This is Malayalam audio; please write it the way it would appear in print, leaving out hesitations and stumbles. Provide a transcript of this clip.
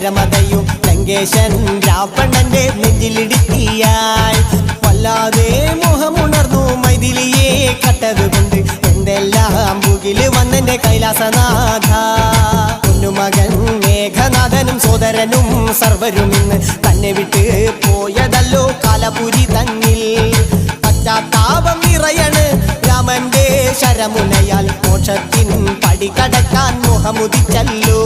നേരമതയും ലങ്കേശൻ രാവണന്റെ നെഞ്ചിലിടുത്തിയാൽ വല്ലാതെ മോഹമുണർന്നു മൈഥിലിയെ കട്ടതുകൊണ്ട് എന്തെല്ലാം മുകില് വന്നെന്റെ കൈലാസനാഥ. പൊന്നുമകൻ മേഘനാഥനും സോദരനും സർവരും ഇന്ന് തന്നെ വിട്ട് പോയതല്ലോ കാലപുരി തന്നിൽ. പശ്ചാത്താപം നിറയണ് രാമന്റെ ശരമുനയാൽ മോക്ഷത്തിൻ പടി കടക്കാൻ മോഹമുദിച്ചല്ലോ.